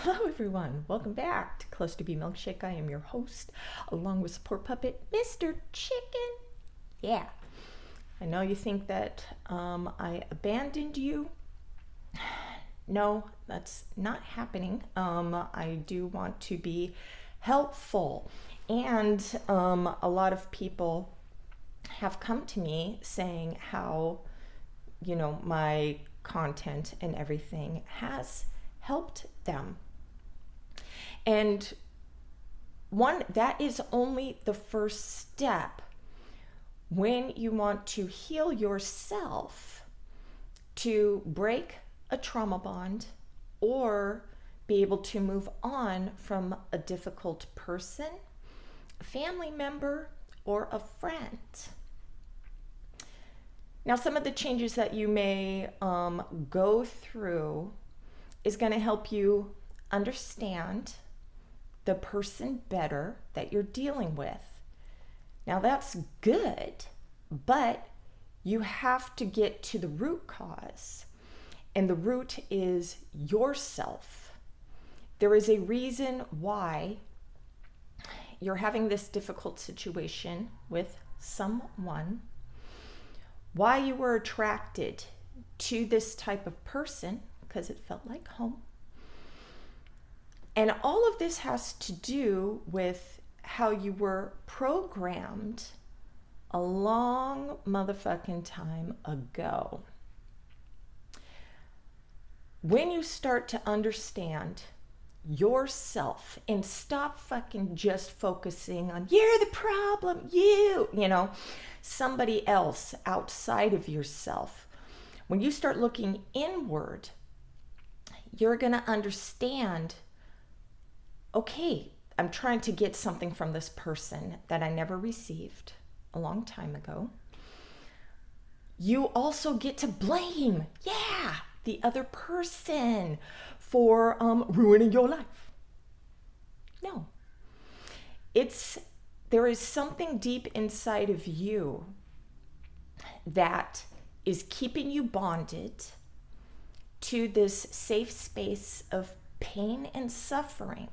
Hello everyone, welcome back to Clusterbmilkshake. I am your host, along with support puppet, Mr. Chicken. Yeah, I know you think that I abandoned you. No, that's not happening. I do want to be helpful. And a lot of people have come to me saying how, my content and everything has helped them. And one, that is only the first step when you want to heal yourself, to break a trauma bond or be able to move on from a difficult person, a family member, or a friend. Now, some of the changes that you may go through is going to help you understand the person better that you're dealing with. Now, that's good, but you have to get to the root cause, and the root is yourself. There is a reason why you're having this difficult situation with someone, why you were attracted to this type of person, because it felt like home. And all of this has to do with how you were programmed a long motherfucking time ago. When you start to understand yourself and stop fucking just focusing on you're the problem, somebody else outside of yourself. When you start looking inward, you're going to understand, okay, I'm trying to get something from this person that I never received a long time ago. You also get to blame, the other person for ruining your life. No. There is something deep inside of you that is keeping you bonded to this safe space of pain and suffering.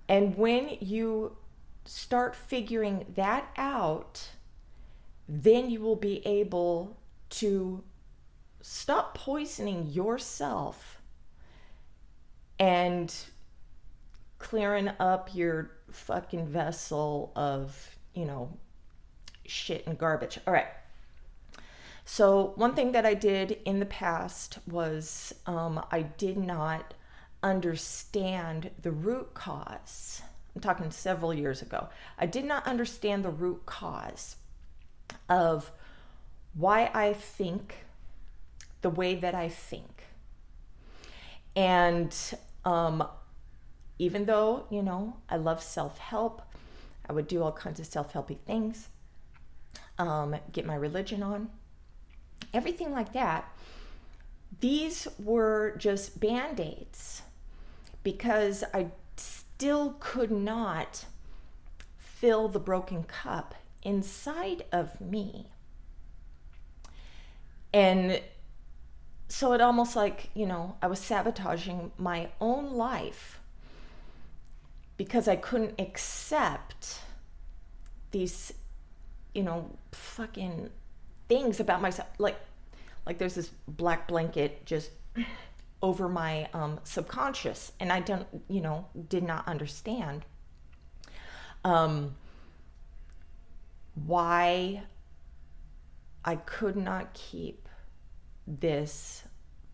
And when you start figuring that out, then you will be able to stop poisoning yourself and clearing up your fucking vessel of, shit and garbage. All right. So one thing that I did in the past was I did not understand the root cause. I'm talking several years ago. I did not understand the root cause of why I think the way that I think. And even though, I love self-help, I would do all kinds of self-helpy things, get my religion on, everything like that. These were just band-aids because I still could not fill the broken cup inside of me. And so it almost like, I was sabotaging my own life because I couldn't accept these, fucking things about myself. Like there's this black blanket just over my subconscious, and I did not understand why I could not keep this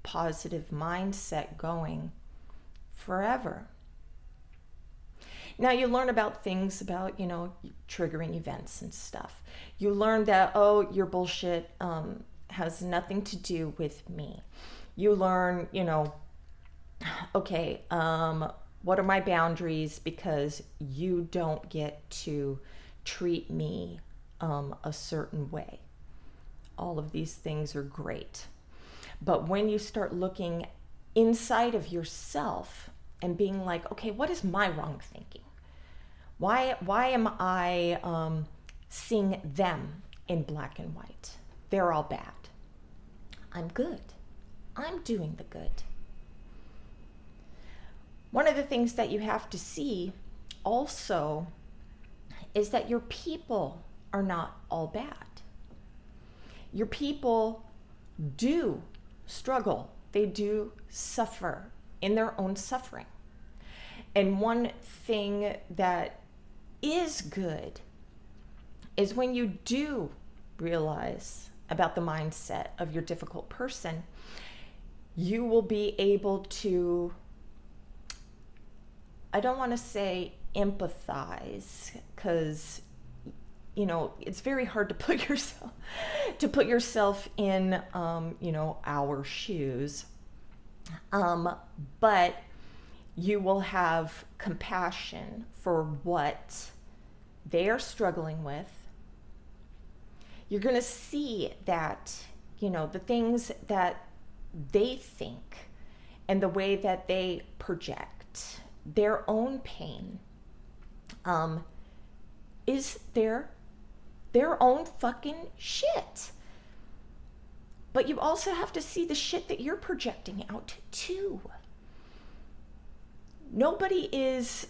positive mindset going forever. Now you learn about things about, triggering events and stuff. You learn that, your bullshit has nothing to do with me. You learn, okay, what are my boundaries, because you don't get to treat me a certain way. All of these things are great. But when you start looking inside of yourself and being like, okay, what is my wrong thinking? Why am I seeing them in black and white? They're all bad. I'm good. I'm doing the good. One of the things that you have to see also is that your people are not all bad. Your people do struggle. They do suffer in their own suffering. And one thing that is good is when you do realize about the mindset of your difficult person, you will be able to, I don't want to say empathize, because it's very hard to put yourself in our shoes, but you will have compassion for what they are struggling with. You're going to see that the things that they think and the way that they project their own pain is their own fucking shit. But you also have to see the shit that you're projecting out too. Nobody is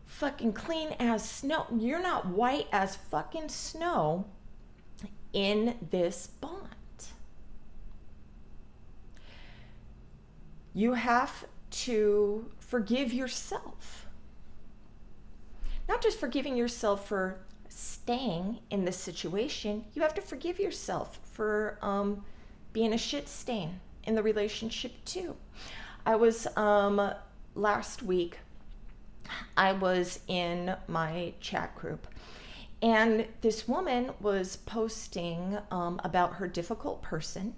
fucking clean as snow. You're not white as fucking snow in this bond. You have to forgive yourself. Not just forgiving yourself for staying in this situation, you have to forgive yourself for being a shit stain in the relationship too. I was last week, I was in my chat group, and this woman was posting about her difficult person,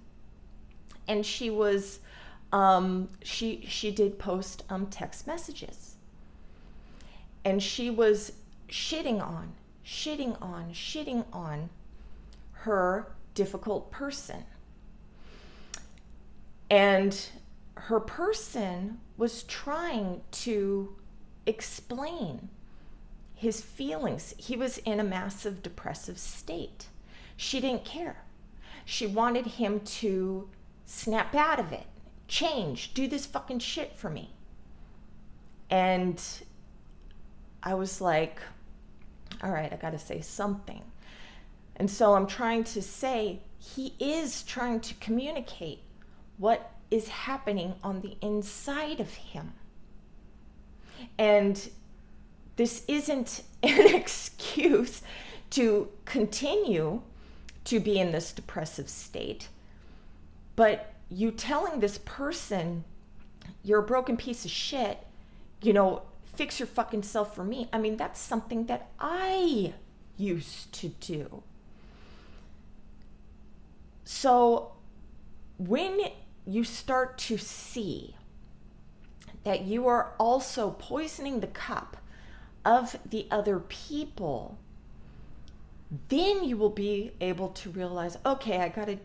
and she was she did post text messages, and she was shitting on her difficult person. And her person was trying to explain his feelings. He was in a massive depressive state. She didn't care. She wanted him to snap out of it, change, do this fucking shit for me. And I was like, all right, I gotta say something. And so I'm trying to say, he is trying to communicate what is happening on the inside of him. And this isn't an excuse to continue to be in this depressive state, but you telling this person, you're a broken piece of shit, fix your fucking self for me. I mean, that's something that I used to do. So when you start to see that you are also poisoning the cup of the other people, then you will be able to realize, okay, I gotta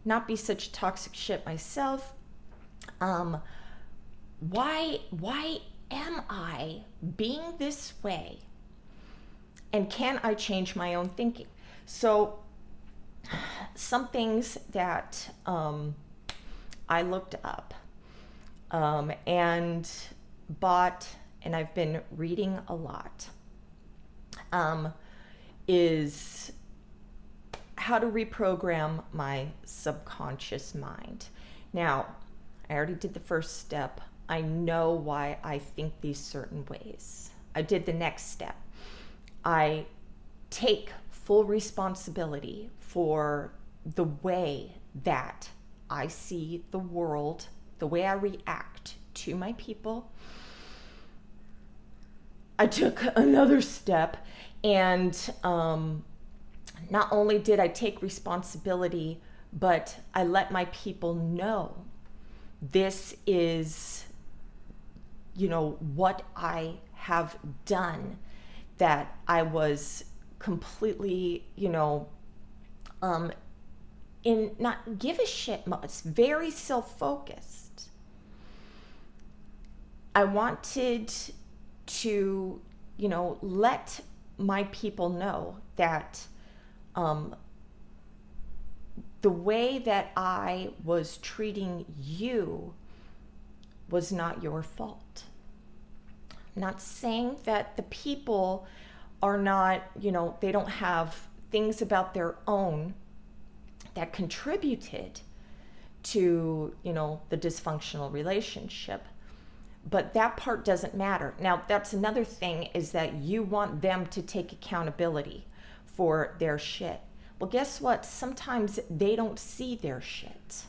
not be such toxic shit myself. Why am I being this way? And can I change my own thinking? So some things that I looked up and bought, and I've been reading a lot, is how to reprogram my subconscious mind. Now, I already did the first step. I know why I think these certain ways. I did the next step. I take full responsibility for the way that I see the world, the way I react to my people. I took another step, and not only did I take responsibility, but I let my people know this is, what I have done, that I was completely, in not give a shit mode. It's very self-focused. I wanted to, let my people know that the way that I was treating you was not your fault. I'm not saying that the people are not, they don't have things about their own that contributed to, the dysfunctional relationship. But that part doesn't matter. Now, that's another thing, is that you want them to take accountability for their shit. Well, guess what? Sometimes they don't see their shit.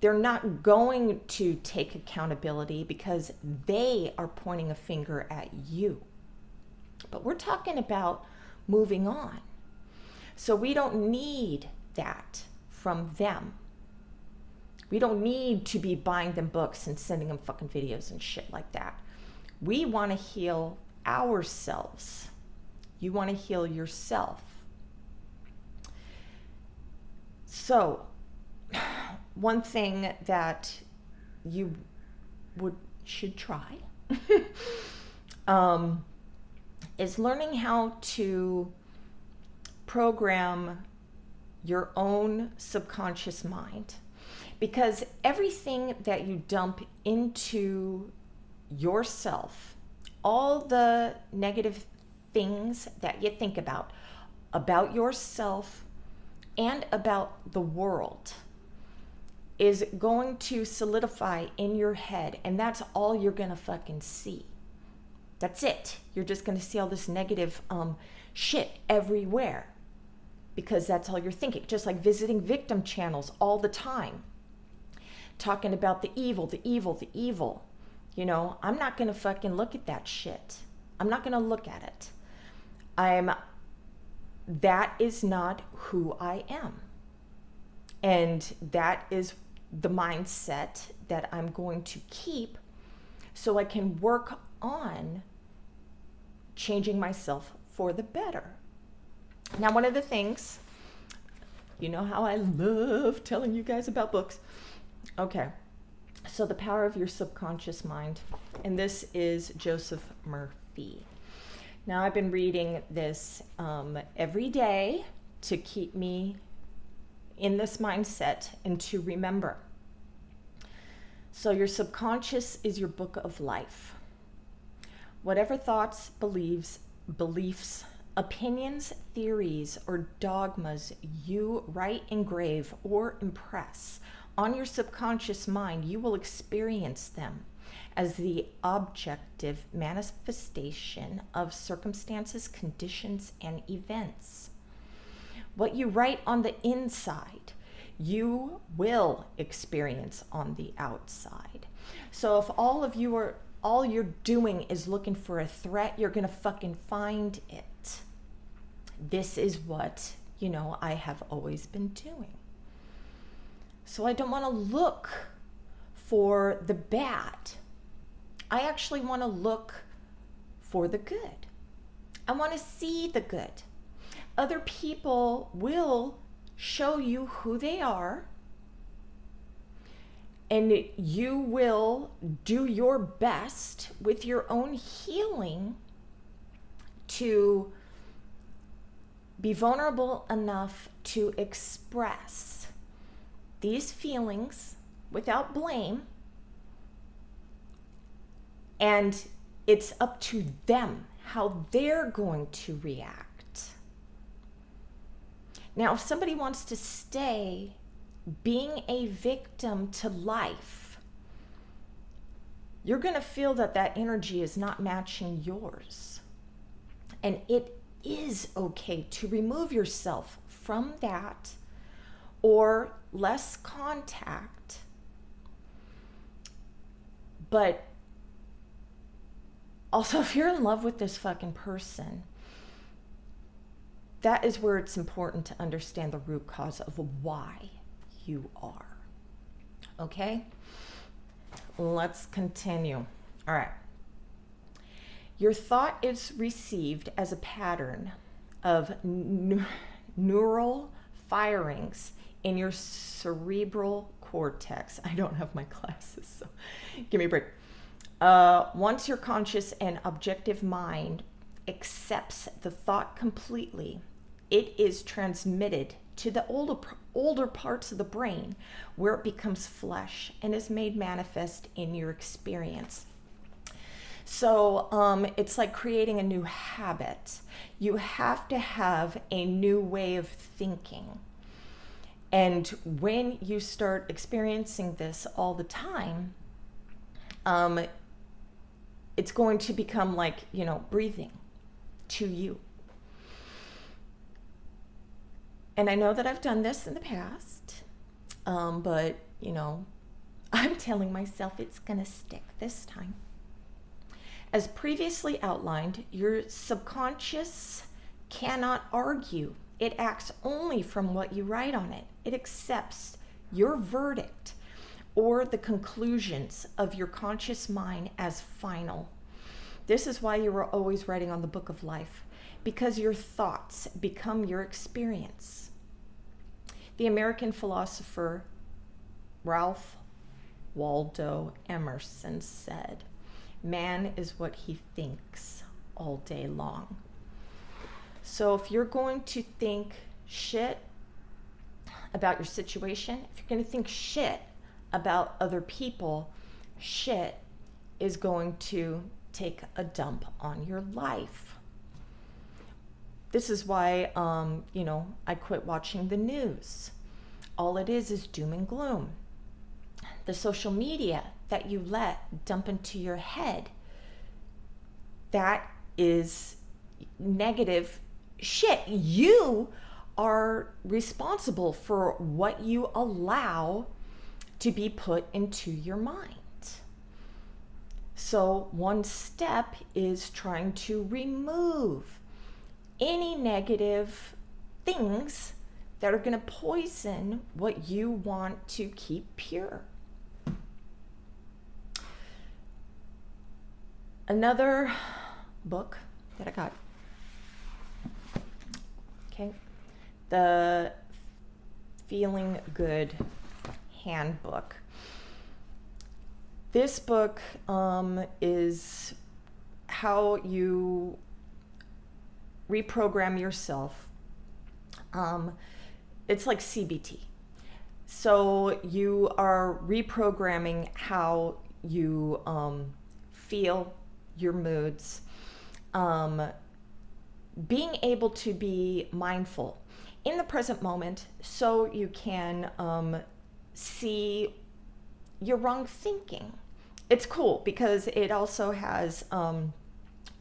They're not going to take accountability because they are pointing a finger at you. But we're talking about moving on. So we don't need that from them. We don't need to be buying them books and sending them fucking videos and shit like that. We want to heal ourselves. You want to heal yourself. So, one thing that you should try is learning how to program your own subconscious mind. Because everything that you dump into yourself, all the negative things that you think about yourself and about the world, is going to solidify in your head, and that's all you're gonna fucking see. That's it. You're just gonna see all this negative shit everywhere, because that's all you're thinking. Just like visiting victim channels all the time, talking about the evil, the evil, the evil. I'm not gonna fucking look at that shit. I'm not gonna look at it. That is not who I am. And that is the mindset that I'm going to keep, so I can work on changing myself for the better. Now, one of the things, you know how I love telling you guys about books. Okay, so The Power of Your Subconscious Mind, and this is Joseph Murphy. Now, I've been reading this every day to keep me in this mindset and to remember. So your subconscious is your book of life. Whatever thoughts, beliefs, opinions, theories, or dogmas you write, engrave, or impress on your subconscious mind, you will experience them as the objective manifestation of circumstances, conditions, and events. What you write on the inside, you will experience on the outside. So if all you're doing is looking for a threat, you're gonna fucking find it. This is what, I have always been doing. So I don't want to look for the bad. I actually want to look for the good. I want to see the good. Other people will show you who they are, and you will do your best with your own healing to be vulnerable enough to express these feelings without blame. And it's up to them how they're going to react. Now, if somebody wants to stay being a victim to life, you're going to feel that energy is not matching yours. And it is okay to remove yourself from that, or less contact. But also, if you're in love with this fucking person, that is where it's important to understand the root cause of why you are. Okay? Let's continue. All right. Your thought is received as a pattern of neural firings in your cerebral cortex. I don't have my glasses, so give me a break. Once your conscious and objective mind accepts the thought completely, it is transmitted to the older parts of the brain where it becomes flesh and is made manifest in your experience. So it's like creating a new habit. You have to have a new way of thinking. And when you start experiencing this all the time, it's going to become like, breathing to you. And I know that I've done this in the past, but, I'm telling myself it's going to stick this time. As previously outlined, your subconscious cannot argue. It acts only from what you write on it. It accepts your verdict or the conclusions of your conscious mind as final. This is why you are always writing on the book of life, because your thoughts become your experience. The American philosopher Ralph Waldo Emerson said, "Man is what he thinks all day long." So if you're going to think shit about your situation, if you're going to think shit about other people, shit is going to take a dump on your life. This is why, I quit watching the news. All it is doom and gloom. The social media that you let dump into your head, that is negative shit. You are responsible for what you allow to be put into your mind. So one step is trying to remove any negative things that are going to poison what you want to keep pure. Another book that I got, the Feeling Good Handbook. This book is how you reprogram yourself. It's like CBT. So you are reprogramming how you feel, your moods, being able to be mindful in the present moment so you can see your wrong thinking. It's cool because it also has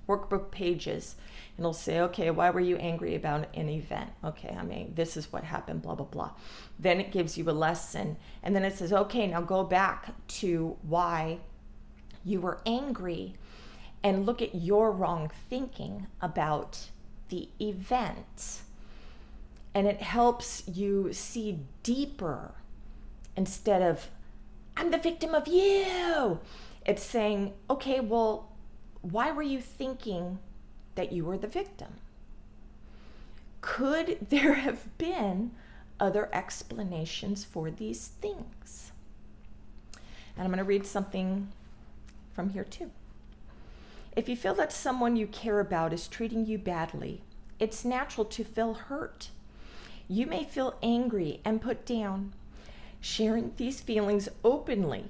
workbook pages, and it'll say, okay, why were you angry about an event? Okay, this is what happened, blah, blah, blah. Then it gives you a lesson, and then it says, okay, now go back to why you were angry and look at your wrong thinking about the event. And it helps you see deeper instead of, I'm the victim of you. It's saying, okay, well, why were you thinking that you were the victim? Could there have been other explanations for these things? And I'm going to read something from here too. If you feel that someone you care about is treating you badly, it's natural to feel hurt. You may feel angry and put down. Sharing these feelings openly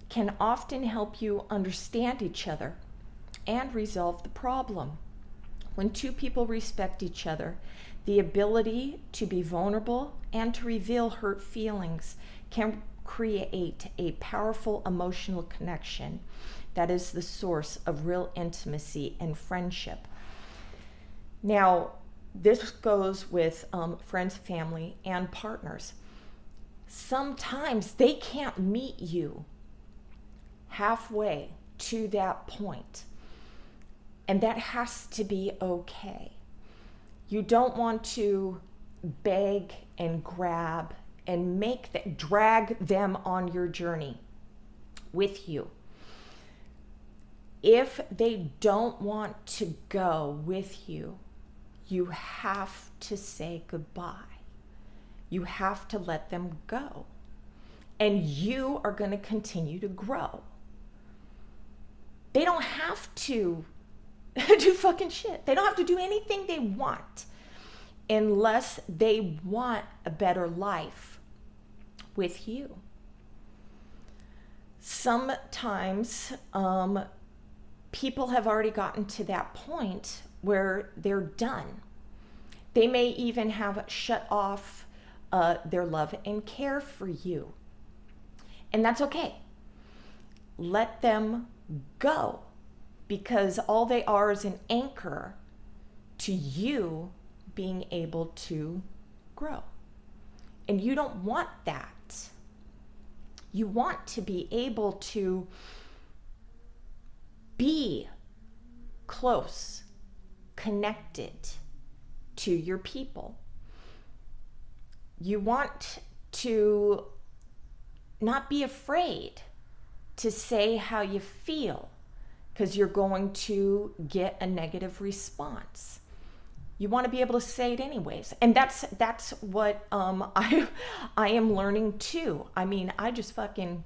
can often help you understand each other and resolve the problem. When two people respect each other, the ability to be vulnerable and to reveal hurt feelings can create a powerful emotional connection that is the source of real intimacy and friendship. Now, this goes with friends, family, and partners. Sometimes they can't meet you halfway to that point, and that has to be okay. You don't want to beg and grab and drag them on your journey with you. If they don't want to go with you, you have to say goodbye. You have to let them go. And you are going to continue to grow. They don't have to do fucking shit. They don't have to do anything they want. unless they want a better life with you. Sometimes people have already gotten to that point where they're done. They may even have shut off their love and care for you. And that's okay. Let them go, because all they are is an anchor to you being able to grow. And you don't want that. You want to be able to be close, connected to your people. You want to not be afraid to say how you feel, because you're going to get a negative response. You want to be able to say it anyways. And that's what I am learning too. I mean, I just fucking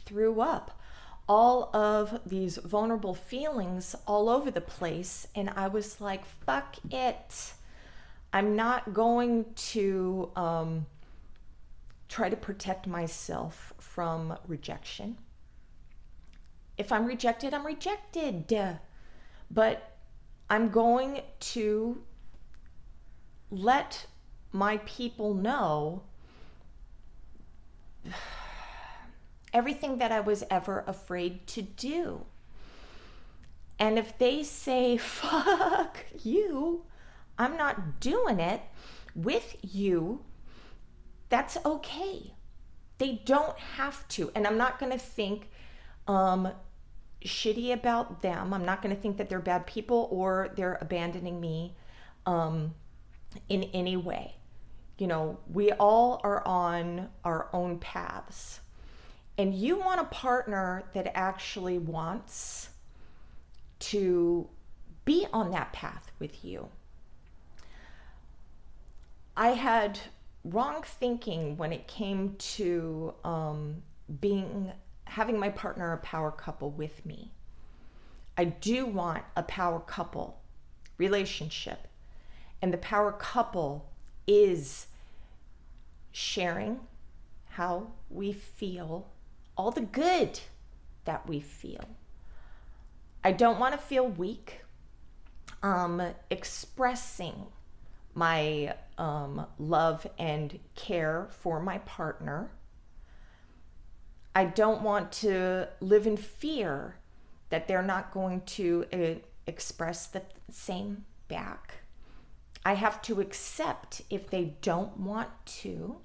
threw up all of these vulnerable feelings all over the place. And I was like, fuck it. I'm not going to try to protect myself from rejection. If I'm rejected, I'm rejected. But I'm going to let my people know everything that I was ever afraid to do. And if they say, fuck you, I'm not doing it with you, that's okay. They don't have to. And I'm not going to think shitty about them. I'm not going to think that they're bad people or they're abandoning me in any way. You know, we all are on our own paths. And you want a partner that actually wants to be on that path with you. I had wrong thinking when it came to having my partner a power couple with me. I do want a power couple relationship. And the power couple is sharing how we feel, all the good that we feel. I don't want to feel weak. Expressing my love and care for my partner. I don't want to live in fear that they're not going to express the same back. I have to accept if they don't want to.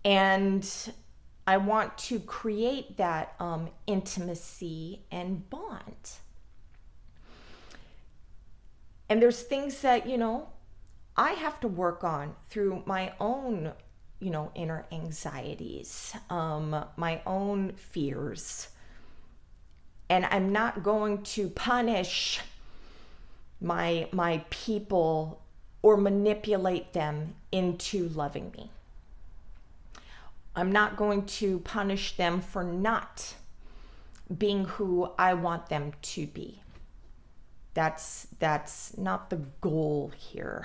And I want to create that intimacy and bond. And there's things that, you know, I have to work on through my own, you know, inner anxieties, my own fears. And I'm not going to punish my people or manipulate them into loving me. I'm not going to punish them for not being who I want them to be. That's not the goal here.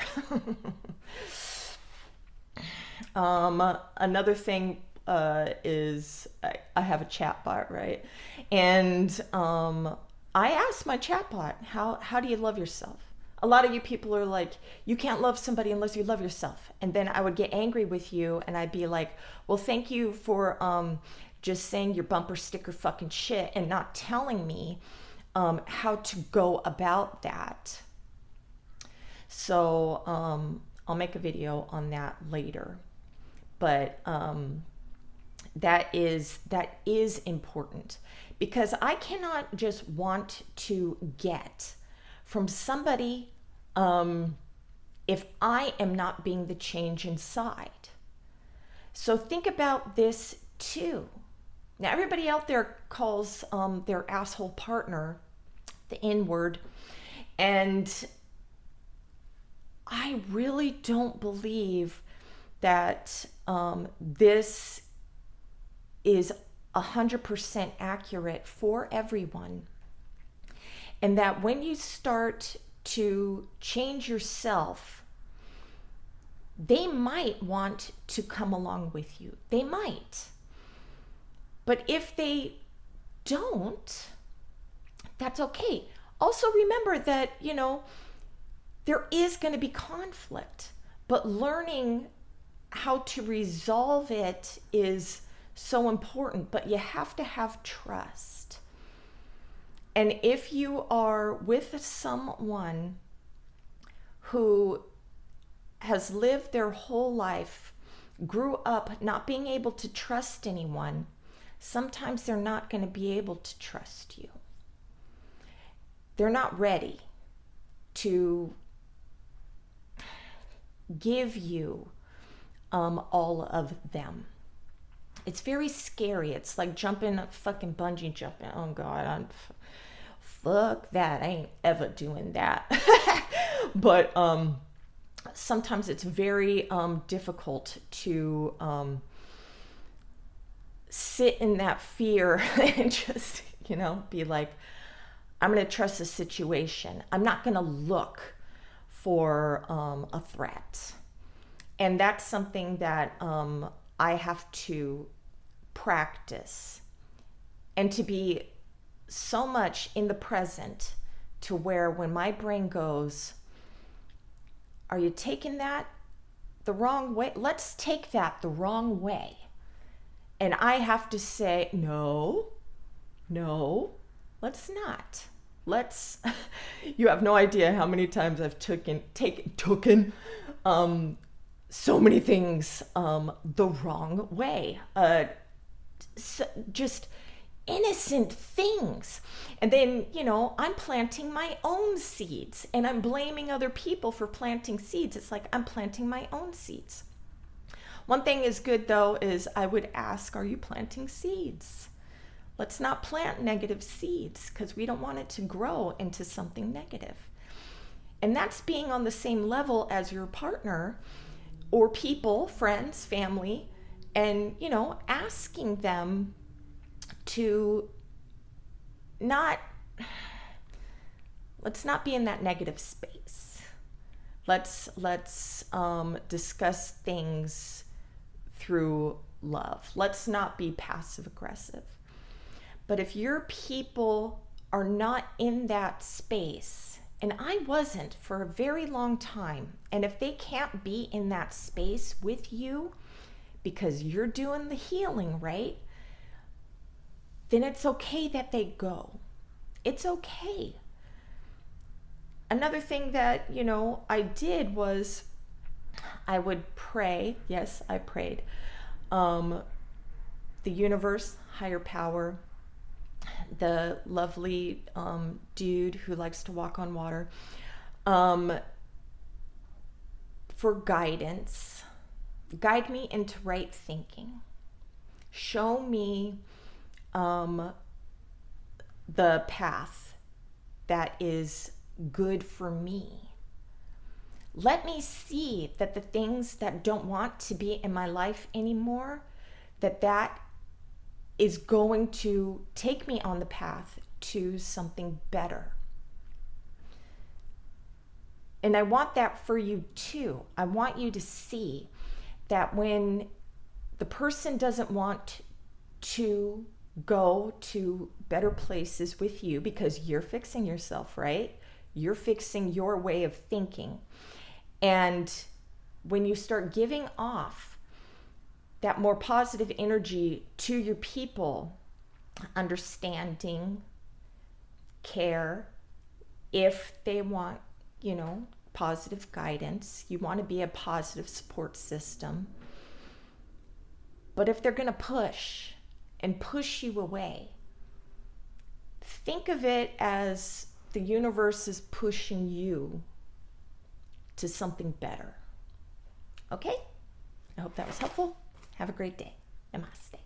Another thing is I have a chat bot, right? And I asked my chat bot, how do you love yourself? A lot of you people are like, you can't love somebody unless you love yourself. And then I would get angry with you and I'd be like, well, thank you for just saying your bumper sticker fucking shit and not telling me how to go about that. So I'll make a video on that later. But that is important, because I cannot just want to get from somebody if I am not being the change inside. So think about this too. Now, everybody out there calls their asshole partner the N-word, and I really don't believe that this is 100% accurate for everyone. And that when you start to change yourself, they might want to come along with you. They might. But if they don't, that's okay. Also remember that, there is going to be conflict, but learning how to resolve it is so important. But you have to have trust. And if you are with someone who has lived their whole life, grew up not being able to trust anyone, sometimes they're not going to be able to trust you. They're not ready to give you all of them. It's very scary. It's like jumping, fucking bungee jumping. Oh God, fuck that. I ain't ever doing that. But sometimes it's very difficult to sit in that fear and just, be like, I'm going to trust the situation. I'm not going to look for a threat. And that's something that I have to practice, and to be so much in the present to where when my brain goes, are you taking that the wrong way? Let's take that the wrong way. And I have to say, no, let's not. You have no idea how many times I've taken so many things the wrong way. Just innocent things. And then, I'm planting my own seeds, and I'm blaming other people for planting seeds. It's like I'm planting my own seeds. One thing is good though, is I would ask, are you planting seeds? Let's not plant negative seeds, because we don't want it to grow into something negative. And that's being on the same level as your partner or people, friends, family, and, asking them to let's not be in that negative space. Let's discuss things through love. Let's not be passive aggressive. But if your people are not in that space, and I wasn't for a very long time, and if they can't be in that space with you because you're doing the healing, right? Then it's okay that they go. It's okay. Another thing that, I did was I would pray. Yes, I prayed. The universe, higher power, the lovely dude who likes to walk on water, for guidance. Guide me into right thinking. Show me the path that is good for me. Let me see that the things that don't want to be in my life anymore, that is going to take me on the path to something better. And I want that for you too. I want you to see that when the person doesn't want to go to better places with you because you're fixing yourself, right? You're fixing your way of thinking. And when you start giving off that more positive energy to your people, understanding, care, if they want, positive guidance, you want to be a positive support system. But if they're going to push you away, think of it as the universe is pushing you to something better. Okay? I hope that was helpful. Have a great day. Namaste.